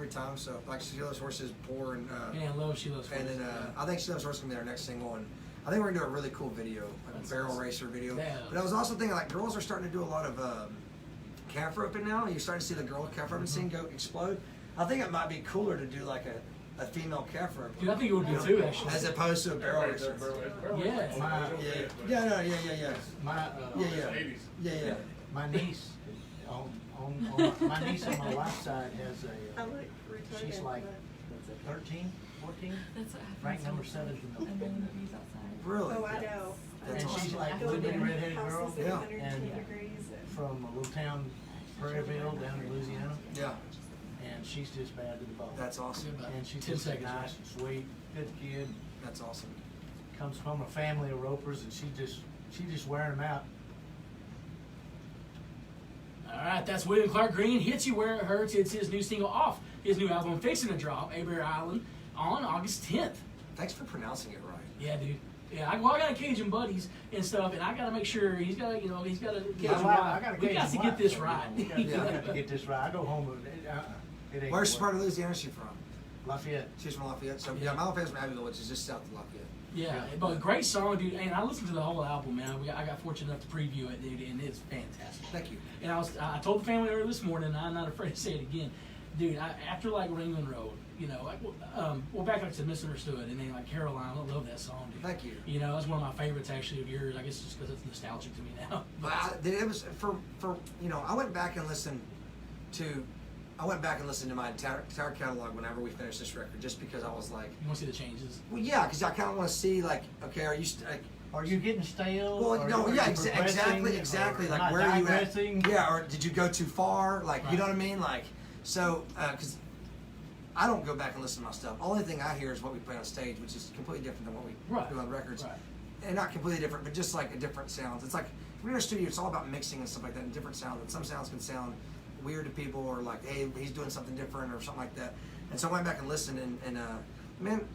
time. So like She Loves Horses, Poor, and I love She Loves Horses. And then I think She Loves Horses gonna be our next single, and I think we're gonna do a really cool video, like a barrel racer video. Yeah. But I was also thinking like girls are starting to do a lot of calf roping now. You're starting to see the girl calf roping scene go explode. I think it might be cooler to do like a female calf rope. Dude, I think it would be too, actually. As opposed to a barrel racer. Yeah. My niece my niece on my wife's side has a she's like 13, 14, ranked number 7 in the Really? Oh, I know. That's and awesome. she's like a little bitty redheaded girl, Yeah. and from a little town, Prairieville, down in Louisiana. Yeah. And she's just bad to the bone. That's awesome. And she's 10 just seconds, nice right? and sweet, good kid. That's awesome. Comes from a family of ropers, and she's just wearing them out. All right, that's William Clark Green. Hits You Where It Hurts. It's his new single off his new album, Fixing to Drop, Hebert Island, on August 10th. Thanks for pronouncing it right. Yeah, dude. Yeah, I got Cajun buddies and stuff, and I got to make sure he's got to Cajun I wife. got a We Cajun got to wife, get this so right. We got to get this right. I go home with it. It ain't Where's gonna part work. of Louisiana is she from? Lafayette. She's from Lafayette. So yeah, my whole family's from Abbeville, which is just south of Lafayette. Yeah, but great song, dude. And I listened to the whole album, man. I got fortunate enough to preview it, dude, and it's fantastic. Thank you. And I told the family earlier this morning, and I'm not afraid to say it again, dude. After like Ringland Road, you know, like well back like to Misunderstood, and then like Caroline, I love that song, dude. Thank you. You know, that's one of my favorites actually of yours. I guess just because it's nostalgic to me now. But it was for you know, I went back and listened to my entire catalog whenever we finished this record, just because I was like, You want to see the changes? well, yeah, because I kind of want to see like, okay, are you Are you getting stale? well, Or no, are yeah, you exactly, progressing? Or like not where are you at? digressing? Yeah, or did you go too far? Like, you know Right. what I mean? Like, so, because I don't go back and listen to my stuff. Only thing I hear is what we play on stage, which is completely different than what we Right. do on records. Right. And not completely different, but just like a different sounds. It's like when you're in a studio, it's all about mixing and stuff like that, and different sounds. And some sounds can sound weird to people, or like, hey, he's doing something different, or something like that. And so I went back and listened, and man,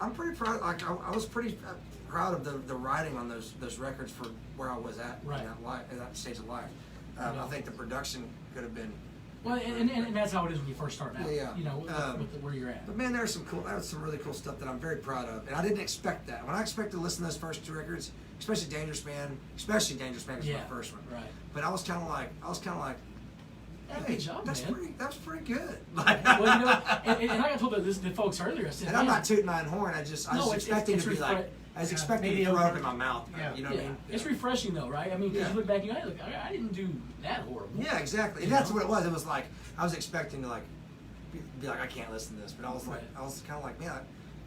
I'm pretty proud. Like, I was pretty proud of the writing on those records for where I was at Right. in that stage of life. Yeah. I think the production could have been. Well, and that's how it is when you first start out. Yeah. You know, where you're at. But man, there's some really cool stuff that I'm very proud of, and I didn't expect that. When I expected to listen to those first 2 records, especially Dangerous Man was my first one. Right. But I was kind of like, Hey, good job, that's man. that's pretty good. Well, you know, and like I told the folks earlier, I said, And I'm man, not tooting my own horn. I was expecting to be like, I was expecting to throw up in my mouth. Yeah. You know what I mean? It's refreshing though, right? I mean, because Yeah. you look back and you go, hey, look, I didn't do that horrible. Yeah, exactly. And You that's know? what it was. It was like I was expecting to like be like, I can't listen to this, but I was like, Right. I was kind of like, man,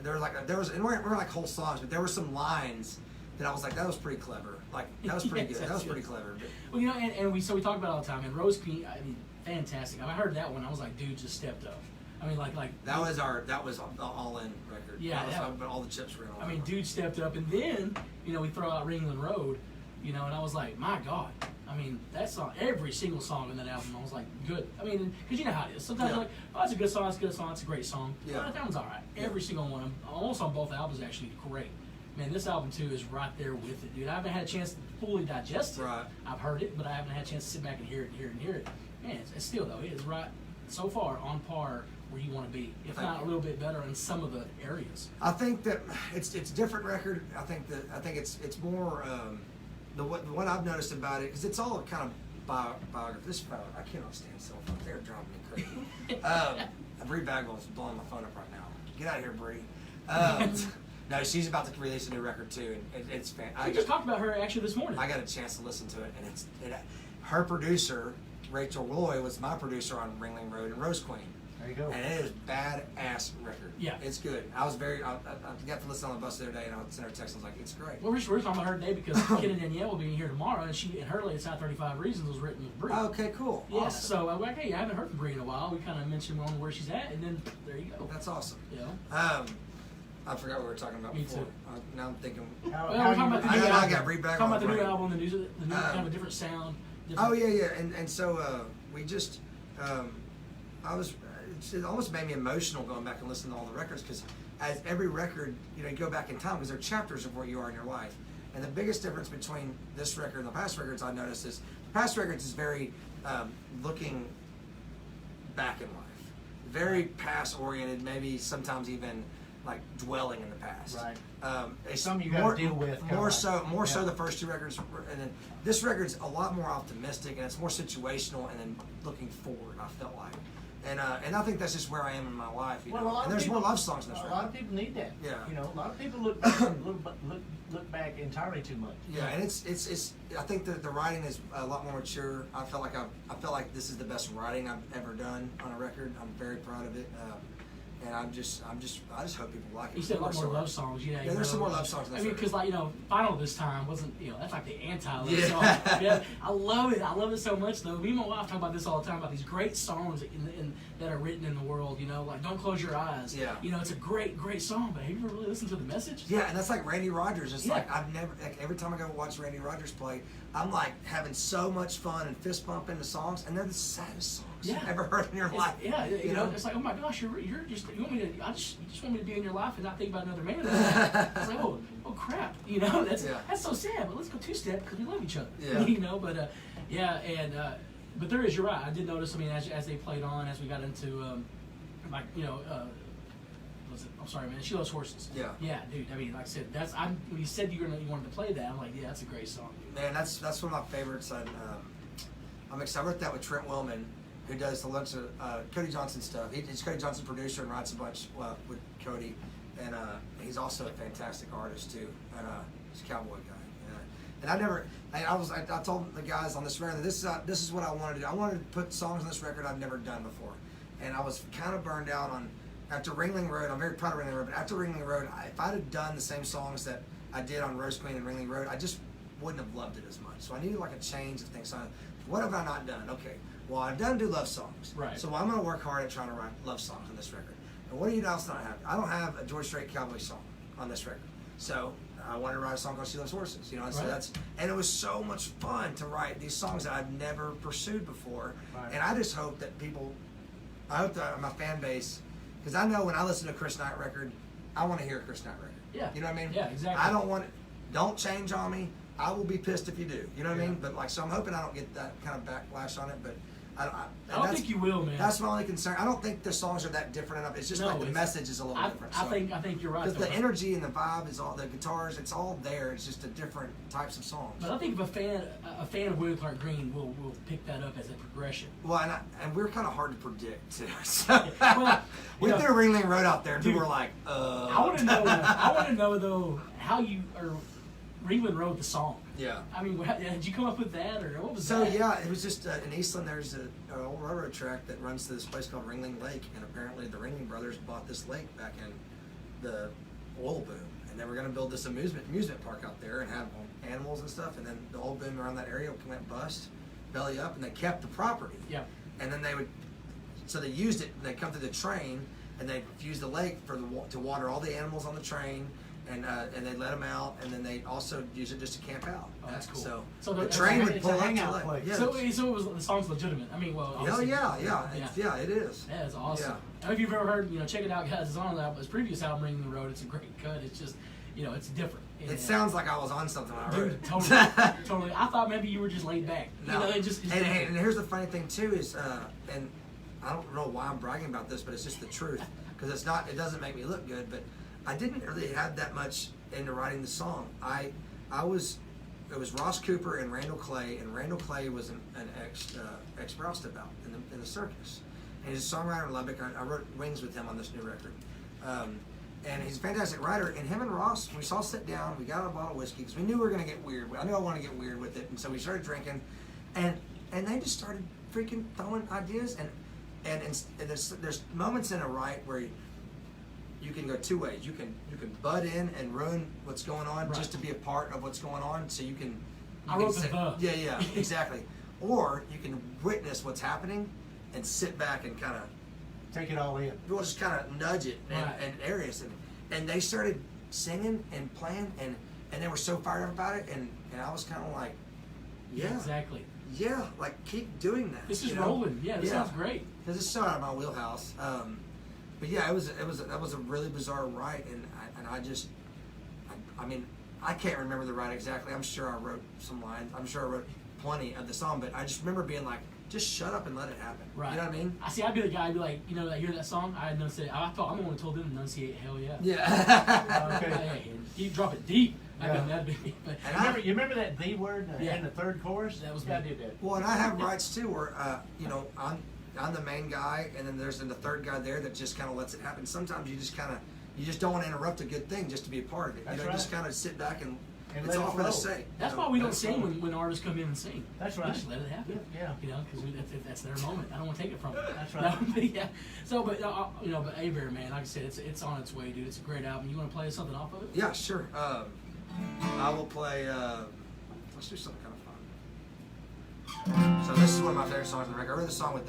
there was, and we're like whole songs, but there were some lines that I was like, that was pretty clever. Like that was pretty Yes, good. That was yes. prether clever. But, Well, you know, and we talk about it all the time. And Rose Queen, I mean, fantastic. I heard that one. I was like, dude, just stepped up. I mean, like that was the all-in record. Yeah, That was, yeah. but all the chips were in. I mean, dude stepped up, and then you know we throw out Ringland Road, you know, and I was like, my God. I mean, that song, every single song in that album, I was like, good. I mean, because you know how it is. Sometimes you're like, oh, it's a good song, it's a good song, it's a great song. Yeah. But that one's all right. Yeah. Every single one of them, almost on both albums, actually great. Man, this album too is right there with it, dude. I haven't had a chance to fully digest it. Right. I've heard it, but I haven't had a chance to sit back and hear it. Man, it's still though, it is right so far on par where you want to be, if Thank not you. a little bit better in some of the areas. I think that it's a different record. I think it's more what I've noticed about it, because it's all kind of biography. This phone, I cannot stand cell phones. They're driving me crazy. Bree Bagwell's blowing my phone up right now. Get out of here, Bree. No, she's about to release a new record too, and it's fan. We just talked about her actually this morning. I got a chance to listen to it, and her producer Rachel Roy was my producer on Ringling Road and Rose Queen. There you go. And it is badass record. Yeah. It's good. I got to listen on the bus the other day, and I sent her a text. I was like, it's great. Well, we're talking about her today because Ken and Danielle will be here tomorrow, and her latest South 35 Reasons was written with Bree. Okay, cool. Yeah, Awesome. so I'm like, hey, I haven't heard from Bree in a while. We kind of mentioned on where she's at, and then there you go. That's awesome. You know? I forgot what we were talking about Me before. too. Now I'm thinking. Well, we're talking about the new I album. got Bree Bagwell. Talking about the new right. album, the new kind of a different sound. Oh yeah, and so we just it almost made me emotional going back and listening to all the records, because as every record, you know, you go back in time because they're chapters of where you are in your life. And the biggest difference between this record and the past records I noticed is the past records is very looking back in life, very past oriented, maybe sometimes even like dwelling in the past. Right. It's Some you gotta deal with, kinda more like- so yeah. the first two records, and then this record's a lot more optimistic and it's more situational and then looking forward. I felt like, and I think that's just where I am in my life. You Well, know? a lot And of there's people, more love songs in this a record. lot of people need that. Yeah. You know, a lot of people look back entirely too much. Yeah, and it's. I think that the writing is a lot more mature. I felt like this is the best writing I've ever done on a record. I'm very proud of it, and I just hope people like it. You said a lot more love songs, Yeah, there's some more love songs in this I mean, record. because like, you know, Final this time wasn't, you know, that's like the anti-love Yeah. song. Yeah, I love it. I love it so much though. Me and my wife talk about this all the time about these great songs that are written in the world. You know, like Don't Close Your Eyes. Yeah. You know, it's a great song, but have you ever really listened to the message? Yeah, and that's like Randy Rogers. It's Yeah. like I've never, like every time I go watch Randy Rogers play, I'm like having so much fun and fist bumping the songs, and they're the saddest songs Yeah. you've ever heard in your life. Yeah, you know, it's like, oh my gosh, you want me to, you just want me to be in your life and not think about another man. It's like, oh crap, you know, that's so sad. But let's go two-step because we love each other. Yeah. You know, but but there is, you're right. I did notice. I mean, as they played on, as we got into like, you know, I'm sorry, man. She Loves Horses. Yeah. Yeah, dude. I mean, like I said, when you said you wanted to play that, I'm like, yeah, that's a great song, dude. Man, that's one of my favorites. And I'm excited. I wrote that with Trent Willman, who does a bunch of Cody Johnson stuff. He's Cody Johnson's producer and writes a bunch with Cody, and he's also a fantastic artist too. And he's a cowboy guy. And I told the guys on this record that this is what I wanted to do. I wanted to put songs on this record I've never done before, and I was kind of burned out on. After Ringling Road, I'm very proud of Ringling Road, but after Ringling Road, if I'd have done the same songs that I did on Rose Queen and Ringling Road, I just wouldn't have loved it as much. So I needed like a change of things. So what have I not done? Okay, well, I've done do love songs. Right. So I'm going to work hard at trying to write love songs on this record. And what do you else not have? I don't have a George Strait cowboy song on this record. So I wanted to write a song called She Loves Horses. You know, so Right. and it was so much fun to write these songs that I've never pursued before. Right. And I just hope that I hope that my fan base, because I know when I listen to a Chris Knight record, I want to hear a Chris Knight record. Yeah. You know what I mean? Yeah, exactly. I don't change on me. I will be pissed if you do. You know what I Yeah. mean? But like, so I'm hoping I don't get that kind of backlash on it. But I don't think you will, man. That's my only concern. I don't think the songs are that different enough. It's just like the message is a little different. I think you're right. Because the though. energy and the vibe is all the guitars. It's all there. It's just a different types of songs. But I think if a fan of Willie Clark Green will pick that up as a progression. Well, and we're kind of hard to predict too. So Well, we you know, threw Ringling Road out there, and people dude, were like, I want to know. I want to know though how you Ringling wrote the song. Yeah. I mean, did you come up with that, or what was So that? yeah, it was just in Eastland. There's an old railroad track that runs to this place called Ringling Lake, and apparently the Ringling brothers bought this lake back in the oil boom, and they were going to build this amusement park out there and have animals and stuff. And then the oil boom around that area went bust, belly up, and they kept the property. Yeah. And then they used it. They come through the train, and they used the lake to water all the animals on the train. And they let them out, and then they also use it just to camp out. Oh, that's cool. So the it's train would it's pull a up to hangout the lake. place. Yeah. So it was the song's legitimate. I mean, well. Oh obviously- yeah, it is. Yeah, it's awesome. Yeah. I don't know if you've ever heard, check it out, guys. It's on his previous album, Ringing the Road. It's a great cut. It's just, it's different. It sounds like I was on something when I wrote Dude, it. totally. I thought maybe you were just laid back. No. It just. And here's the funny thing too is, and I don't know why I'm bragging about this, but it's just the truth because it doesn't make me look good, but I didn't really have that much into writing the song. It was Ross Cooper and Randall Clay, and Randall Clay was an ex roustabout in the circus, and he's a songwriter in Lubbock. I wrote Wings with him on this new record, and he's a fantastic writer. And him and Ross, we all sit down, we got a bottle of whiskey because we knew we were gonna get weird. I knew I wanted to get weird with it, and so we started drinking, and they just started freaking throwing ideas, and there's moments in a write where you can go two ways. You can butt in and ruin what's going on just to be a part of what's going on, so you can. I wrote the. Yeah, exactly. Or you can witness what's happening and sit back and kind of take it all in. We'll just kind of nudge it Right. and areas, and they started singing and playing, and they were so fired up about it, and I was kind of like, yeah, Exactly. yeah, like keep doing that. This is you know? rolling. Yeah, this sounds great. Because it's so out of my wheelhouse. But yeah, that was a really bizarre write, and I mean, I can't remember the write exactly. I'm sure I wrote some lines. I'm sure I wrote plenty of the song, but I just remember being like, just shut up and let it happen. Right. You know what I mean? I see. I'd be the guy. I'd be like, I hear that song. I enunciate. I thought I'm the one who told them to enunciate. Hell yeah. Yeah. Okay. Hey, you drop it deep. Yeah. That'd be. But You remember that the word in the third chorus? That was I me. did that. Well, and I have rights too, where I'm the main guy, and then there's the third guy there that just kind of lets it happen. Sometimes you just don't want to interrupt a good thing just to be a part of it. That's Just right. kind of sit back and it's let it all for the flow. sake. That's you know? why we don't Let it sing flow. when artists come in and sing. That's We right. just let it happen. Yeah. Because that's their moment. I don't want to take it from them. That's right. No, but yeah. So, but but Hebert, man, like I said, it's on its way, dude. It's a great album. You want to play something off of it? Yeah, sure. I will play. Let's do something kind of fun. So this is one of my favorite songs on the record. I wrote this song with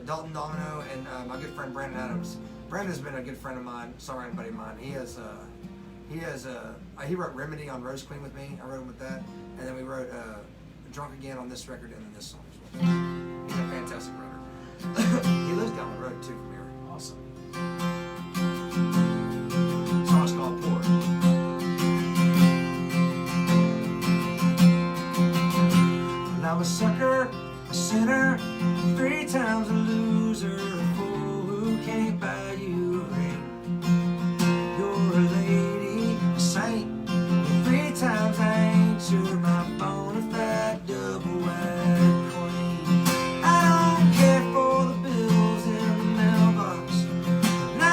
Dalton Domino and my good friend Brandon Adams. Brandon's been a good friend of mine, songwriting buddy of mine. He wrote Remedy on Rose Queen with me. I wrote him with that, and then we wrote Drunk Again on this record, and then this song as well. He's a fantastic writer. He lives down the road too from here. Awesome. The song's called Poor. Well, I'm a sucker, a sinner, 3 times a loser, a fool who can't buy you a ring. You're a lady, a saint, 3 times I ain't. You're my bona fide double-wide queen. I don't care for the bills in the mailbox, and I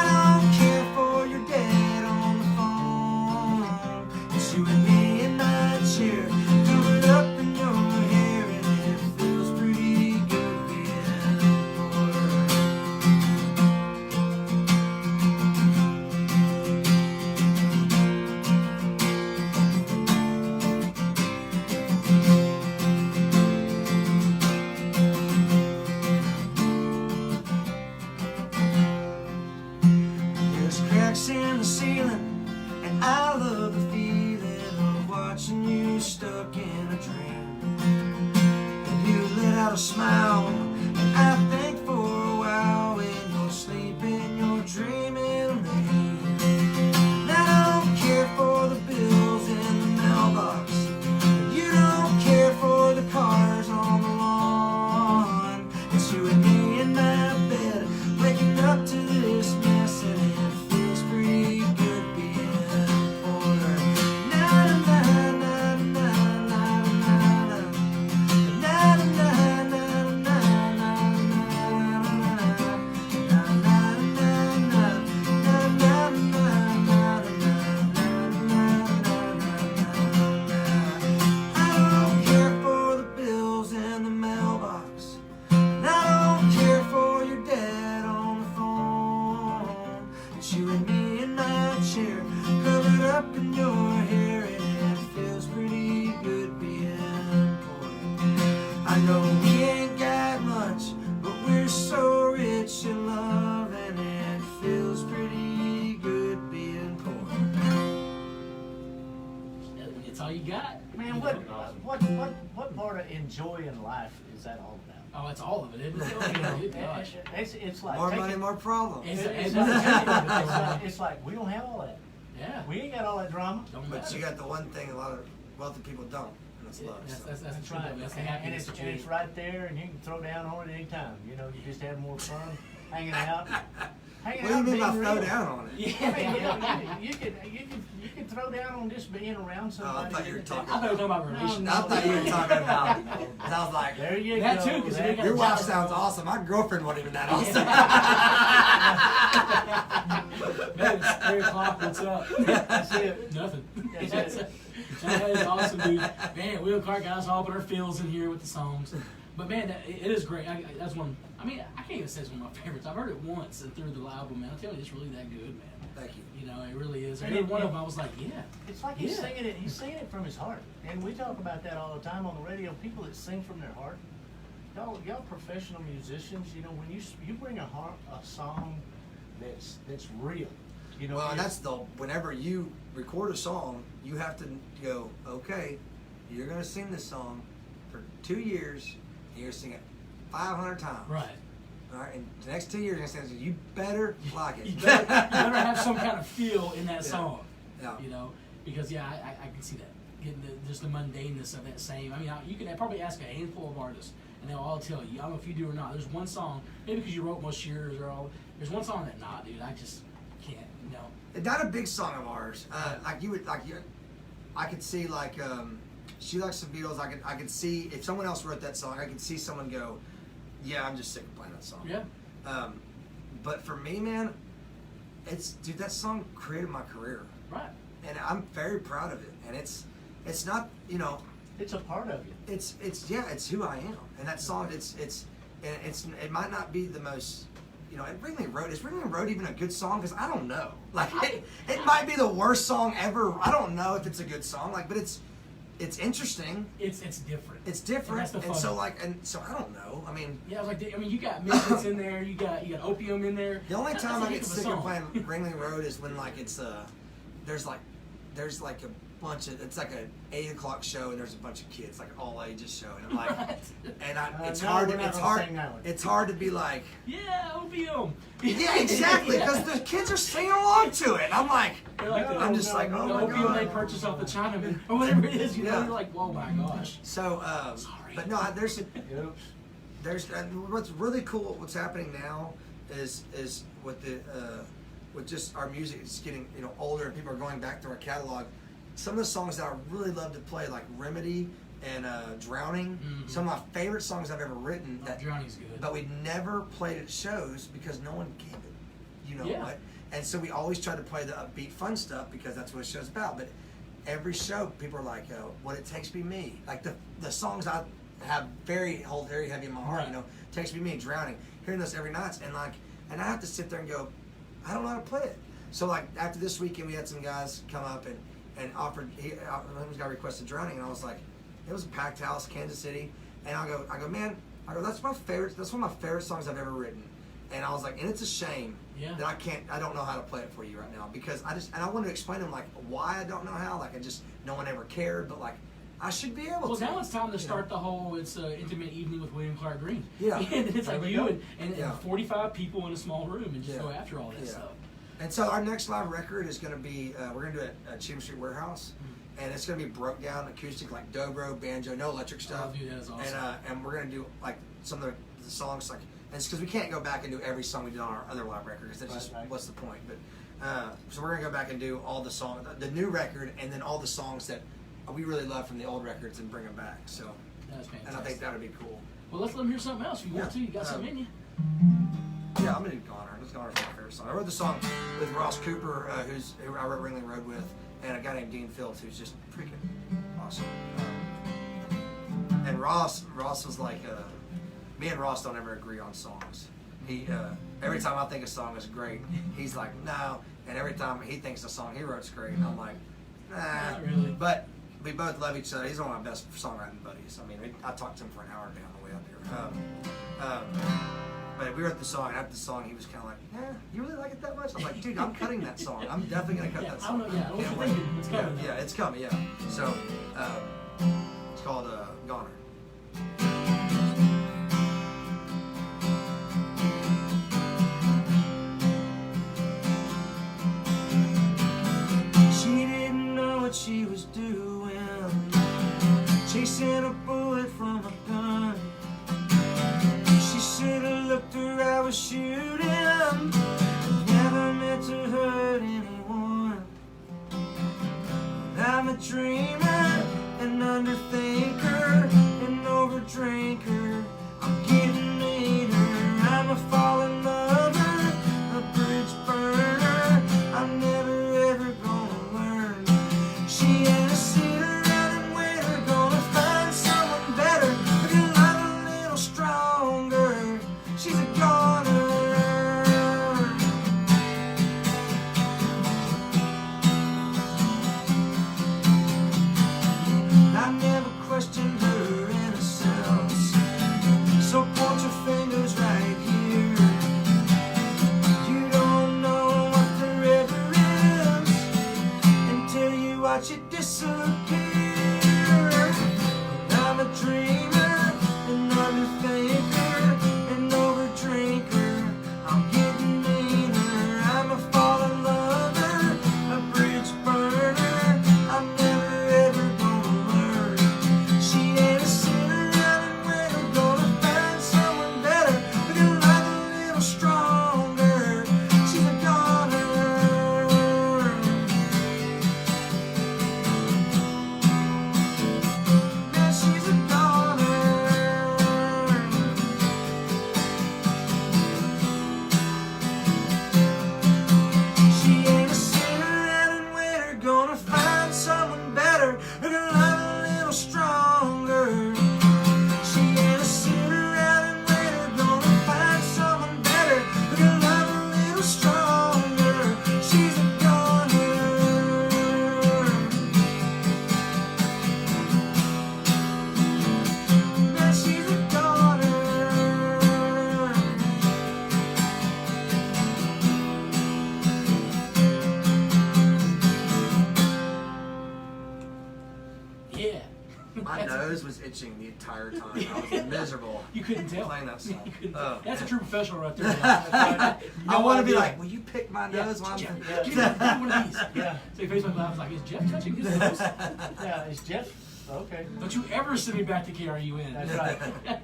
don't care for your dad on the phone. It's you and me in my chair, covered up in your hair, and it feels pretty good being poor. There's cracks in the ceiling, and I love the feeling of watching you stuck in a dream. And you let out a smile, and I think for a while when you're sleeping, you're dreaming of me. And I don't care for the bills in the mailbox, and you don't care for the cars on the lawn. It's you and me in my bed, waking up to this mess, and it feels pretty good being poor. Na na na na na na na na na na na I don't care for the bills in the mailbox, and I don't care for your dad on the phone. It's you and me in my chair, covered up in your hair, and it feels pretty good being poor. I know we ain't got much, but we're so rich in love, and it feels pretty good being poor. It's all you got. Man, you what know? what part of enjoying life is that all about? Oh, it's all of it, isn't it? Good gosh. It's like More taking- money, more problems. It's like we don't have all that. Yeah. We ain't got all that drama. Don't But matter. you got the one thing a lot of wealthy people don't, and that's love. That's, so. that's, that's, That's true, right. That's the And happiness it's that you it's need. right there, and you can throw down on it anytime. You know, you just have more fun hanging out. Hanging What do you out, mean by being throw real. down on it? I mean, Yeah. you can throw down on just being around somebody. I thought you were talking I thought you were talking about No, relations. no. I thought you were talking about. And I was like, There you That go. too, 'cause we got- your wife sounds awesome. My girlfriend wasn't even that awesome. Man, it's 3 o'clock. What's up? That's it. Nothing. That's it. That is awesome, dude. Man, Wheel Cart guys all put our feels in here with the songs. But man, it is great. That's one. I mean, I can't even say it's one of my favorites. I've heard it once and through the album, man. I tell you, it's really that good, man. Thank you. You know, it really is. And And it- one of them, I was like, yeah. It's like he's Yeah. singing it. He's singing it from his heart, and we talk about that all the time on the radio. People that sing from their heart. Y'all professional musicians. You know, when you bring a song that's real. You know, Well, and that's whenever you record a song, you have to go, okay, you're going to sing this song for 2 years, and you're going to sing it 500 times. Right. All right, and the next 2 years, you're going to sing it. You better like it. You better have some kind of feel in that Yeah. song. Yeah. You know, because yeah, I can see that. Getting just the mundaneness of that same. I mean, you can probably ask a handful of artists, and they'll all tell you. I don't know if you do or not. There's one song, maybe because you wrote most of yours or all. There's one song that, nah, dude, I just can't. Not a big song of ours. I could see like she likes the Beatles. I could see if someone else wrote that song, I could see someone go, yeah, I'm just sick of playing that song. Yeah. But for me, man, dude, that song created my career. Right. And I'm very proud of it. And it's not, It's a part of you. It's who I am. And that song, it might not be the most, is Ringling Road even a good song? Because I don't know. Like, it might be the worst song ever. I don't know if it's a good song. Like, but it's interesting. It's different. It's different. And so I don't know. I mean, yeah, I was like, you got Misfits in there, you got Opium in there. the only time I get sick of song. playing Ringling Road is when like there's like a bunch of, it's like an 8 o'clock show and there's a bunch of kids, like all ages show, and I'm like, it's hard to be like, yeah, Opium. yeah, exactly, because the kids are singing along to it. And I'm like, oh my God. Opium they purchase off the Chinaman or whatever it is, Yeah. You're like, oh my gosh. So, Sorry. but no, there's what's really cool. What's happening now is with just our music is getting older and people are going back to our catalog. Some of the songs that I really love to play, like Remedy and Drowning, Mm-hmm. some of my favorite songs I've ever written. Drowning's good. But we never played at shows because no one gave it. You know Yeah. what? And so we always try to play the upbeat, fun stuff because that's what a show's about. But every show, people are like, "What It Takes Be Me." Like the songs I hold very heavy in my heart. Right. Takes Be Me, Drowning. Hearing those every night, and I have to sit there and go, I don't know how to play it. So like after this weekend, we had some guys come up and offered. One guy requested Drowning, and I was like, it was a packed house, Kansas City, and I go, man, that's my favorite. That's one of my favorite songs I've ever written. And I was like, and it's a shame that I don't know how to play it for you right now because I wanted to explain to them like why I don't know how. Like no one ever cared, but like I should be able to. Well, now it's time to start the whole intimate evening with William Clark Green. Yeah. And it's like you and Yeah. 45 people in a small room and just go after all that Yeah. stuff. And so our next live record is going to be, we're going to do it at Cheatham Street Warehouse. And it's going to be broke down acoustic, like dobro, banjo, no electric stuff. Oh, dude, that is awesome. And we're going to do like some of the songs, like, and it's because we can't go back and do every song we did on our other live record, because that's just, what's the point? But so we're going to go back and do all the songs, the new record, and then all the songs that we really love from the old records and bring them back. So, That's fantastic. and I think that would be cool. Well, let's let them hear something else if you want to. You got something in you. Yeah, I'm gonna do Goner. This Goner's my favorite song. I wrote the song with Ross Cooper, who I wrote Ringling Road with, and a guy named Dean Phillips, who's just freaking awesome. And Ross was like, me and Ross don't ever agree on songs. He every time I think a song is great, he's like, no. And every time he thinks the song he wrote's great, and I'm like, nah. Not really. But we both love each other. He's one of my best songwriting buddies. I mean, I talked to him for an hour a day on the way up here. But we wrote the song, and after the song, he was kind of like, you really like it that much? I was like, dude, I'm cutting that song. I'm definitely going to cut that song. I don't know what you're thinking. It's coming. Yeah, it's coming, yeah. So, it's called Goner. She didn't know what she was doing, chasing a bullet from a gun. She should have looked where I was shooting. Never meant to hurt anyone. I'm a dreamer, an underthinker, an overdrinker. I'm getting later. I'm a fallen lover, a bridge burner. I'm never ever gonna learn. She ain't a sit around and wait. We're gonna find someone better. We're gonna love a little stronger. She's a goner. little stronger. She's a goner. Man, she's a goner. Yeah. My nose was itching the entire time. I was miserable. You couldn't tell. Playing that song. You couldn't- Oh, that's a man. true professional right there. Yeah. I want to be idea. like, will you pick my nose while I'm Jeff, Yeah. give me one of these. Yeah. So Facebook Live was like, is Jeff touching his nose? Yeah, is Jeff okay? Don't you ever send me back to KRUN. That's right.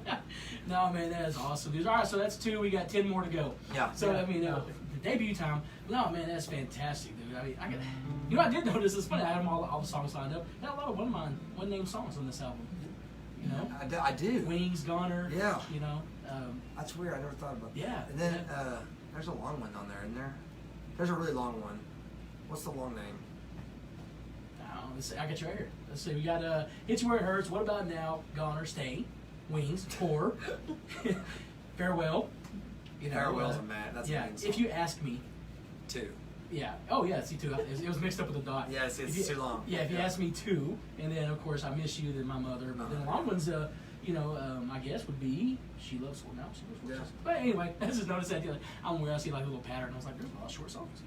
No, man, that is awesome, dude. All right, so that's 2. We got 10 more to go. Yeah. So, Yeah. I mean, the debut time, no, man, that's fantastic, dude. I mean, you know, I did notice, it's funny, I had all the songs lined up. I had a lot of one-name songs on this album. You know? I do. Wings, Goner. Yeah. You know? That's weird. I never thought about that. Yeah, And then yeah. there's a long one on there, isn't there? There's a really long one. What's the long name? Let's see, I got you right here. Let's see, we got Hits You Where It Hurts, What About Now, Goner, Stay, Wings, Poor, Farewell. You know, Farewell's a man. That's yeah, a main song. If You Ask Me. 2. Yeah. Oh, yeah. See, 2. It was mixed up with a dot. Yeah, it's If you- too long. Yeah. If you ask me 2, and then of course I Miss You, then My Mother. But then the long ones, you know, I guess would be She Loves Now. She Loves Yeah. But anyway, I just noticed that. I'm where I see like a little pattern. I was like, there's a lot of short songs.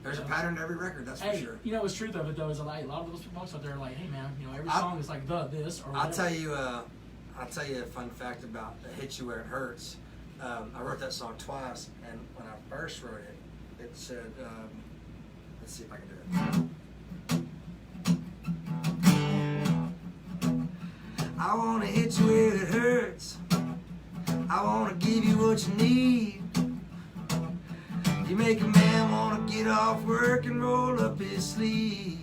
There's a pattern to every record, that's for Hey, sure. you know what's truth of it though is a lot of those folks out there are like, hey man, you know, every I- song is like this or whatever. I'll tell you a fun fact about Hit You Where It Hurts. I wrote that song twice, and when I first wrote it, it said, let's see if I can do it. I wanna hit you where it hurts. I wanna give you what you need. You make a man wanna get off work and roll up his sleeves.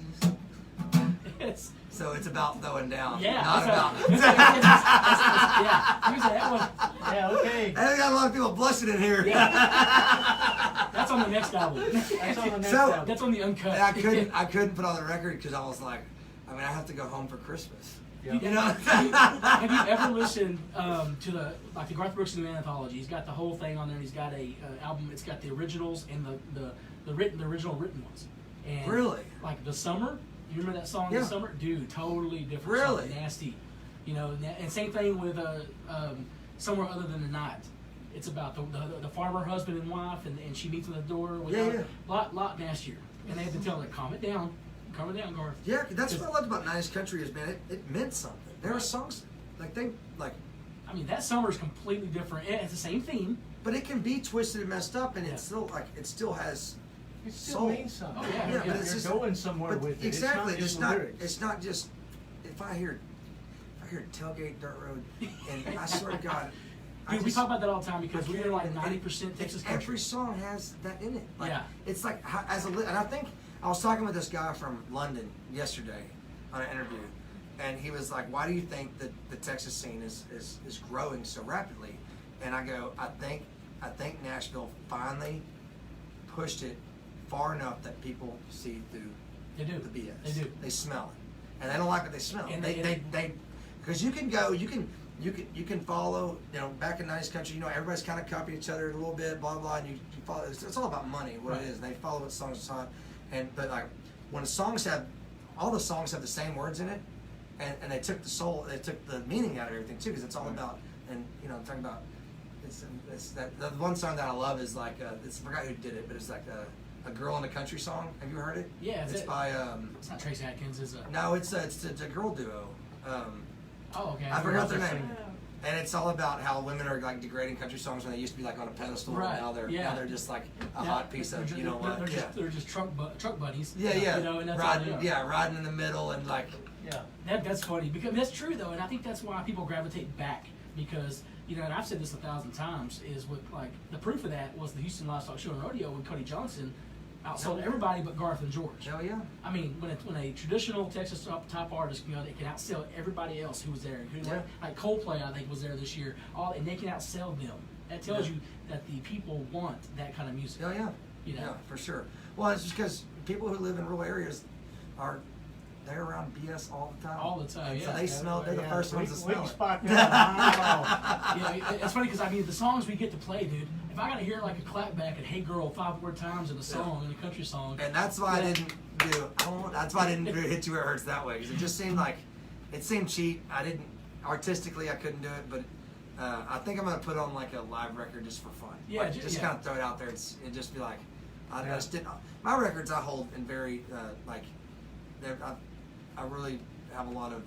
It's, So it's about throwing down, yeah. not about. Yeah. Here's that one. Yeah, okay. I got a lot of people blushing in here. That's on the next album. That's on the next So- album. That's on the uncut. And I couldn't put on the record because I was like, I mean, I have to go home for Christmas. Yeah. You know? Have you ever listened to the Garth Brooks New Anthology? He's got the whole thing on there. He's got a album. It's got the originals and the original written ones. And Really? like The Summer. You remember that song, Yeah. The Summer? Dude, totally different. Really? Song, nasty. You know, and same thing with Somewhere Other Than the Night. It's about the farmer husband and wife, and she meets on the door. Yeah. Lot nastier. And they have to tell her, calm it down, Garth. Yeah, that's what I loved about 90s country is, man, it meant something. There were songs like I mean, that Summer's completely different. It's the same theme. but it can be twisted and messed up, and Yeah. it's still it still has. It still soul. means something. Oh, yeah, Yeah, but You're it's just going somewhere but with it. exactly. It's not just lyrics. It's not just if I hear Tailgate Dirt Road, and I swear to God. Dude, we talk about that all the time because we're like and 90% Texas country. Every song has that in it. Like, Yeah. It's like and I think I was talking with this guy from London yesterday on an interview, and he was like, "Why do you think that the Texas scene is growing so rapidly?" And I go, "I think Nashville finally pushed it far enough that people see through They do. the BS. They do. They smell it, and they don't like what they smell. And They because you can follow, you know, back in 90s country, you know, everybody's kind of copying each other a little bit, blah blah, and you follow. It's all about money, what Right. it is. They follow what songs are, but like when all the songs have the same words in it, and they took the meaning out of everything too, because it's all about, and you know, talking about. It's that the one song that I love is like I forgot who did it, but it's like a girl in the country song. Have you heard it? Yeah, it's by It's not Tracy Atkins, is it? no, it's a girl duo. Oh, okay. I forgot their they're name. singing. And it's all about how women are like degrading country songs when they used to be like on a pedestal, Right, and now they're just like a Yeah, hot piece of they're you know just- what? They're Yeah, just, they're just truck buddies. yeah. You know, and that's all they are. Riding in the middle and like Yeah. That's funny because that's true though, and I think that's why people gravitate back because you know, and I've said this 1,000 times, is with like the proof of that was the Houston Livestock Show and Rodeo when Cody Johnson outsold everybody but Garth and George. hell yeah. I mean, when a traditional Texas top artist, you know, they can outsell everybody else who was there. Yeah. Like Coldplay, I think was there this year. And they can outsell them. That tells Yeah. you that the people want that kind of music. Hell yeah. You know? Yeah, for sure. Well, it's just because people who live in rural areas they're around BS all the time. All the time, And yeah. So they smell. They're the first ones to We smell can it. spot that. Yeah, it's funny because I mean the songs we get to play, dude. if I gotta hear like a clapback and "Hey Girl" 5 more times in a song, in a country song, And that's why I Yeah. didn't do. That's why I didn't do Hit You Where It Hurts that way, because it just seemed like it seemed cheap. I didn't artistically, I couldn't do it, but I think I'm gonna put on like a live record just for fun. Yeah, Like, just yeah. kind of throw it out there and just be like, I Yeah. just didn't. My records I hold in very like, I really have a lot of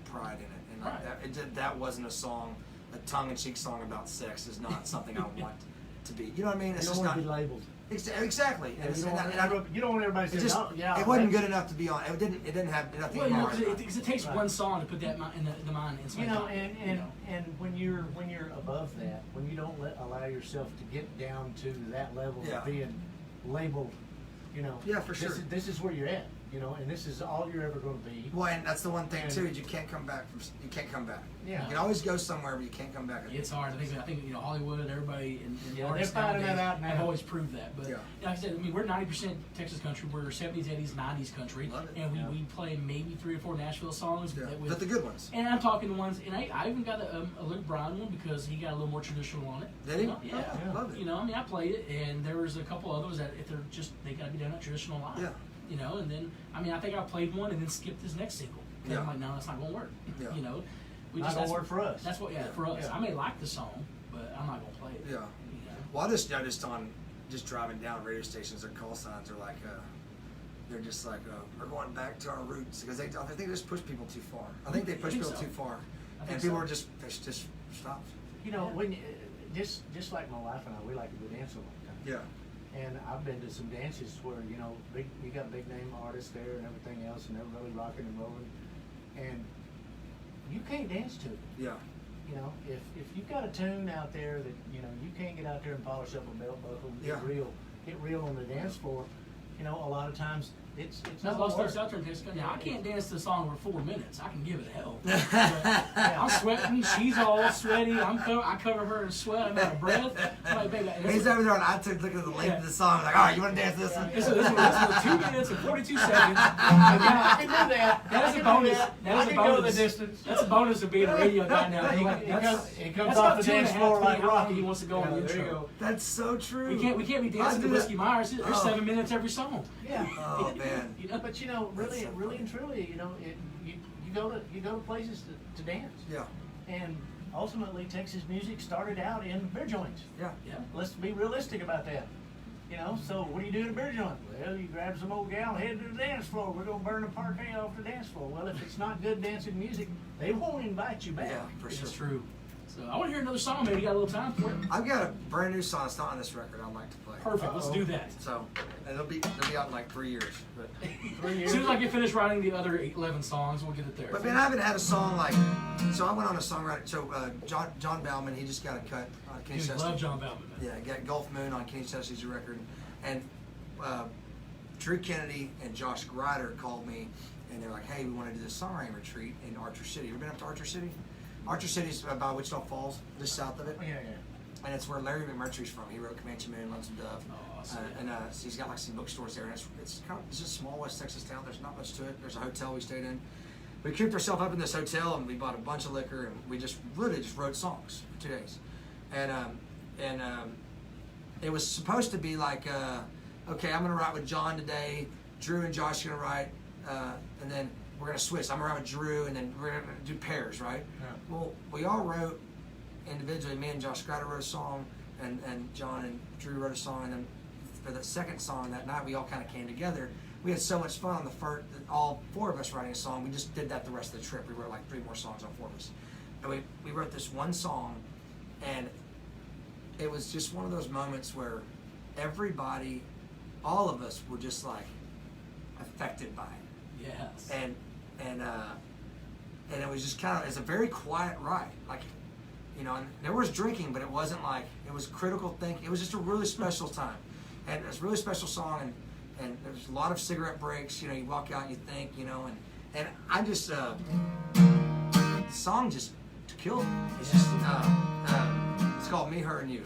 pride in it, and Right. that wasn't a song, a tongue-in-cheek song about sex is not something I want to be. You know what I mean? You It's don't just want not to be labeled. exactly. And, You and I- don't want everybody it saying, just "Oh, yeah." it wasn't that's-" good enough to be on. It didn't have nothing. well, in you know, mind. because it takes Right. one song to put that in the mind in You somebody's know, mind, and you know. and when you're above that, when you don't allow yourself to get down to that level Yeah. of being labeled, you know. Yeah, for sure. This is where you're at, you know, and this is all you're ever going to be. Well, and that's the one thing And- too. Is you can't come back from. You can't come back. Yeah. You can always go somewhere, but you can't come back. It's hard. I think you know Hollywood, everybody, and Yeah, artists they're finding nowadays that out now. have always proved that. But Yeah. like I said, I mean, we're 90% Texas country. We're 70s, 80s, 90s country, Love it. and Yeah. we play maybe 3 or 4 Nashville songs. Yeah, with- but the good ones. And I'm talking the ones, and I even got a Luke Bryan one because he got a little more traditional on it. Did he? You know? Yeah. Oh, love it. You know, I mean, I played it, and there was a couple others that if they're just they got to be done at traditional line. Yeah. You know, and then I mean, I think I played one and then skipped his next single. 'Cause Yeah. I'm like, no, that's not gonna work. Yeah. You know, Not gonna that's- work for us. That's what, yeah, Yeah. for us. Yeah. I may like the song, but I'm not gonna play it. Yeah. You know? Well, I just noticed on just driving down radio stations, their call signs are like, they're just like, we're going back to our roots because I think they just push people too far. I think they push people so. too far, I think and people so. are just stopped. You know, Yeah. when just like my wife and I, we like to go dance all the time. Yeah. And I've been to some dances where, you know, you got big name artists there and everything else, and they're really rocking and rolling, and you can't dance to it. Yeah. You know, if you've got a tune out there that, you know, you can't get out there and polish up a belt buckle and Yeah. get real on the dance floor, you know, a lot of times it's That's not a lot of gonna stuff's work. out there in Texas. Now, I can't dance to the song for 4 minutes. I can give it hell. Yeah. I'm sweating. She's all sweaty. I cover her in sweat. I'm out of breath. I'm like, baby, and He's over there on iTunes looking at the length of the song, like, all right, you want to dance this one? this was 2 minutes and 42 seconds. I can do that. That I is a can do bonus. that. That I is a can go the bonus. distance. That's a bonus of being a radio guy now. It That's comes that's off about the 2.5 dance floor like how long Rocky. he wants to go on the There you intro. go. That's so true. We can't be I dancing to do Whiskey that. Myers. There's Oh. 7 minutes every song. Yeah. Oh, man. You know? But you know, really, That's so really and funny. truly, you know, you go to places to dance. Yeah. And ultimately, Texas music started out in beer joints. Yeah. Yeah. Let's be realistic about that. You know, so what do you do in a beer joint? Well, you grab some old gal, head to the dance floor. We're gonna burn the parquet off the dance floor. Well, if it's not good dancing music, they won't invite you back. Yeah, for sure. It's true. So I want to hear another song. Maybe you got a little time for it. I've got a brand new song. It's not on this record. I'd like to play. Perfect. Let's do that. So, and it'll be out in like 3 years. But 3 As years. soon as I get finished writing the other 11 songs, we'll get it there. But man, I haven't had a song like. So I went on a songwriting. So John Bauman, he just got a cut on Kenny Dude, Chesney. love John Bauman. Man. Yeah, got Gulf Moon on Kenny Chesley's record, and Drew Kennedy and Josh Grider called me, and they're like, "Hey, we want to do this songwriting retreat in Archer City. You ever been up to Archer City? Archer City's by Wichita Falls, just south of it, Yeah, and it's where Larry McMurtry's from. He wrote Comanche Moon, Lonesome Dove, Oh, awesome. so he's got like some bookstores there, and it's just a small West Texas town. There's not much to it. There's a hotel we stayed in. We cooped ourselves up in this hotel, and we bought a bunch of liquor, and we just literally just wrote songs for 2 days, and it was supposed to be like, okay, I'm gonna write with John today. Drew and Josh are gonna write, and then we're gonna switch. I'm gonna write with Drew, and then we're gonna do pairs, right? Yeah. Well, we all wrote individually. Me and Josh Grider wrote a song, and John and Drew wrote a song, and then for the second song that night, we all kind of came together. We had so much fun on the first, all 4 of us writing a song. We just did that the rest of the trip. We wrote like 3 more songs on 4 of us, and we wrote this one song, and it was just one of those moments where everybody, all of us, were just like affected by it. Yes. And it was just kind of, it's a very quiet ride, like, you know, and there was drinking, but it wasn't like, it was critical thinking. It was just a really special time, and it's a really special song, and there's a lot of cigarette breaks. You know, you walk out and you think, you know, and I just the song just killed me. It's just it's called Me, Her, and You.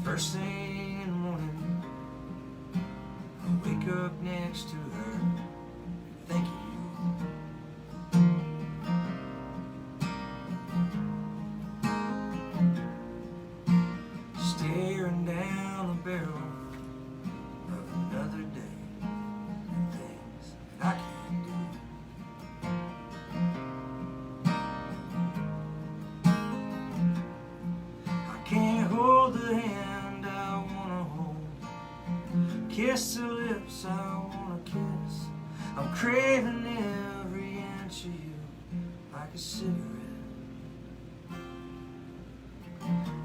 First thing up next to her, thinking you. Staring down the barrel of another day, and things that I can't do. I can't hold the hand I wanna hold, kiss the lips I wanna kiss. I'm craving every inch of you like a cigarette.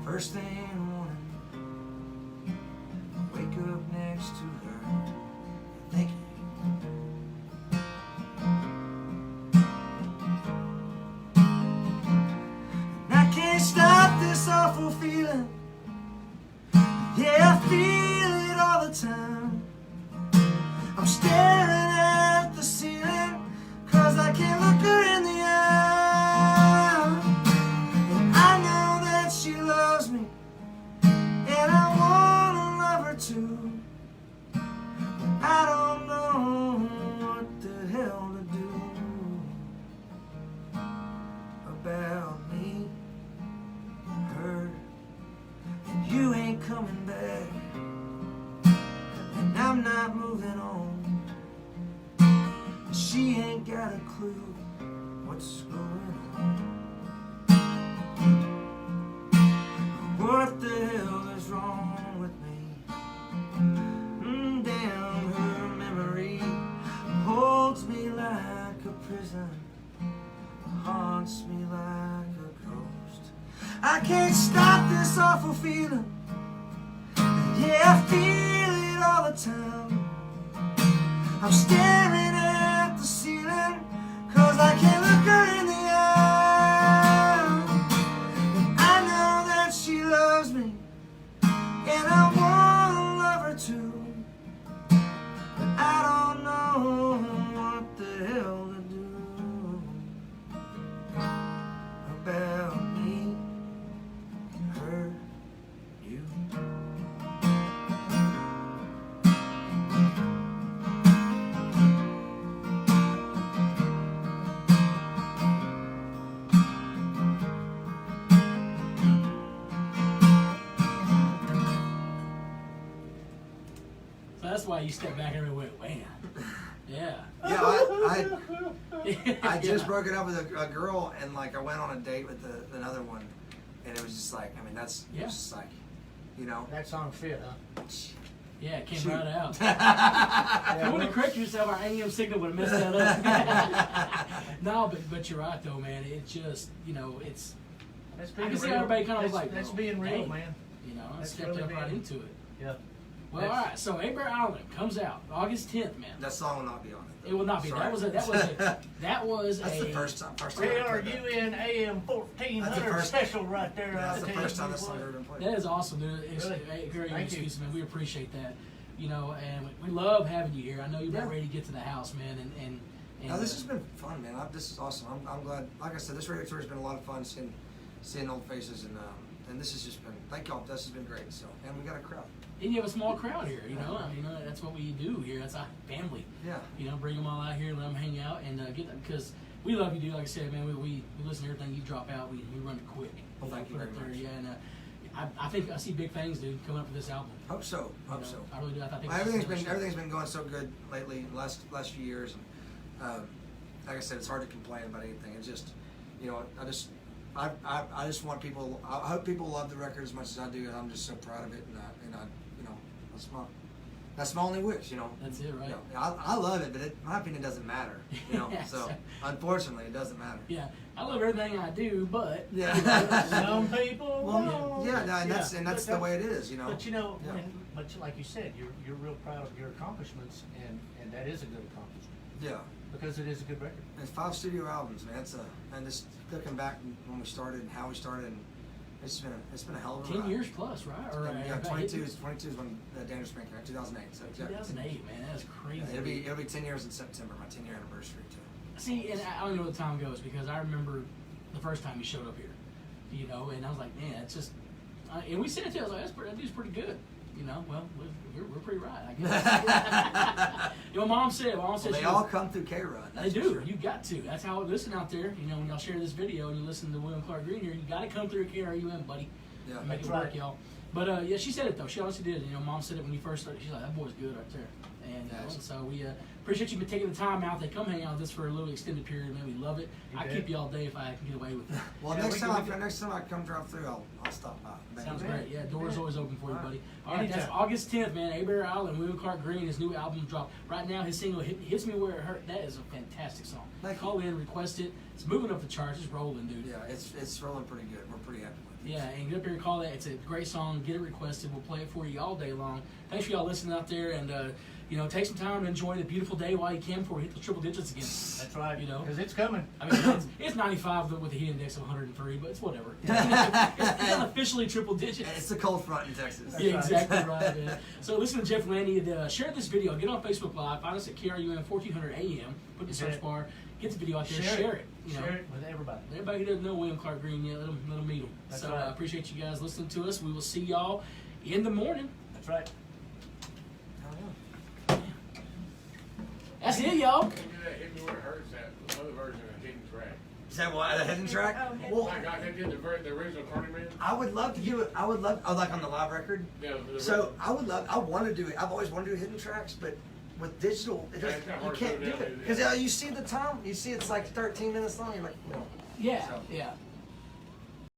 First thing in the morning, I wake up next to her, thinking and I can't stop this awful feeling. Yeah, I feel it all the time. I'm staring at the ceiling, 'cause I can't look her in the eye. And I know that she loves me, and I wanna love her too. But I don't know what the hell to do about me, her, and you ain't coming back, and I'm not moving on. She ain't got a clue what's going on. What the hell is wrong with me? Damn, her memory holds me like a prison, haunts me like a ghost. I can't stop this awful feeling. Yeah, I feel it all the time. I'm staring at the ceiling, 'cause I can't look her in the eye. And I know that she loves me, and I wanna love her too. But I don't know what the hell to do about me, her, you. So that's why you step back and went, wham. Yeah. Yeah, I just Yeah. broke it up with a girl, and like I went on a date with another one, and it was just like, I mean, that's it Yeah. was just like, you know. That song fit, huh? Yeah, it came Shoot. right out. Yeah, If you would have corrected yourself, our AM signal would have messed that up. No, but you're right though, man. It just, you know, it's, That's I being can see real. everybody kind of That's, like, that's well, being real, hey, man. you know, I That's stepped really up right being- into it. Yeah. Well, all right. So Hebert Island comes out August 10th, man. That song will not be on it. It will not be. Sorry. That was That's the first time I played that. KRUN AM That's the 1400 first- special right there. That's I'll the tell first you time this what. song ever been played. That is awesome, dude. It's, Really? very Thank you. excuse me. We appreciate that. You know, and we love having you here. I know you're about Yeah. ready to get to the house, man. And No, this has been fun, man. This is awesome. I'm glad. Like I said, this radio tour has been a lot of fun seeing old faces, and this has just been. Thank y'all. This has been great. So, and we got a crowd. and you have a small crowd here. You know, I mean, that's what we do here. That's our family. Yeah. You know, bring them all out here, let them hang out, and get them because we love you, dude. Like I said, man, we listen to everything you drop out. We run it quick. Well, thank you Put very it there, much. Yeah, and I think I see big things, dude, coming up for this album. Hope so. You Hope know, so. I really do. I think Well, it's just everything's been going so good lately, last few years, and like I said, it's hard to complain about anything. It's just, you know, I just want people. I hope people love the record as much as I do, and I'm just so proud of it. And I you know, that's my only wish. You know. That's it, right? You know, I love it, but my opinion doesn't matter. You know. Yes. So unfortunately, it doesn't matter. Yeah, I love everything I do, but Yeah. Some people Well, won't. yeah, no, and that's But the way it is. You know. But you know, Yeah. like you said, you're real proud of your accomplishments, and that is a good accomplishment Yeah. because it is a good record. And 5 studio albums, man. And just looking back when we started and how we started, and it's been a hell of a 10 ride. years plus, right? Or Yeah, about 22 is when Dangerous Man came out, 2008. So yeah, 2008, man, that's crazy. yeah, it'll be 10 years in September, my 10-year anniversary too. See, and I don't know where the time goes because I remember the first time you showed up here, you know, and I was like, man, it's just, and we said it to you, I was like, that dude's pretty good, you know. Well, we're pretty right, I guess. Your mom said. Well, She they goes, all come through KRUN. They do. You got to. That's how it listen out there. You know, when y'all share this video and you listen to William Clark Green here, you got to come through KRUN, buddy. Yeah, Make it that's work, right. y'all. But yeah, she said it though. She honestly did. You know, Mom said it when you first started. She's like, that boy's good right there. And so we appreciate you taking the time out to come hang out with us for a little extended period, man. We love it. I keep you all day if I can get away with it. Well, Yeah, next we time I come drive through, I'll stop by. Sounds Yeah. great. Yeah, doors always open for you, buddy. All right, Anytime. that's August 10th, man. Hebert Island, William Clark Green, his new album dropped. Right now, his single Hits Me Where It Hurt. That is a fantastic song. Thank you. Call in, request it. It's moving up the charts. It's rolling, dude. Yeah, it's rolling pretty good. We're pretty happy with it. Yeah, and get up here and call that. It's a great song. Get it requested. We'll play it for you all day long. Thanks for y'all listening out there, and you know, take some time to enjoy the beautiful day while you can before we hit the triple digits again. That's right. You know? Because it's coming. I mean, it's 95 with a heat index of 103, but it's whatever. It's not officially triple digits. It's a cold front in Texas. Yeah, right. exactly right, man. So listen to Jeff and Landy and share this video. Get on Facebook Live. Find us at KRUN 1400 AM. Put in the search bar. Get the video out there. Share it. You know. Share it with everybody. Everybody who doesn't know William Clark Green yet, let them meet him. That's So right. I appreciate you guys listening to us. We will see y'all in the morning. That's right. That's it, y'all. They do that Hit Me Where It Hurts, that other version of Hidden Track. Is that what a hidden track? Oh my God, they did the original Cardi Man. I would love to do it. I would love, like on the live record. Yeah, the So I want to do it. I've always wanted to do hidden tracks, but with digital, it Yeah, doesn't, it's kinda you hard to can't do do it it nowadays. because you see the time. You see it's like 13 minutes long. You're like, no. Yeah, So- yeah.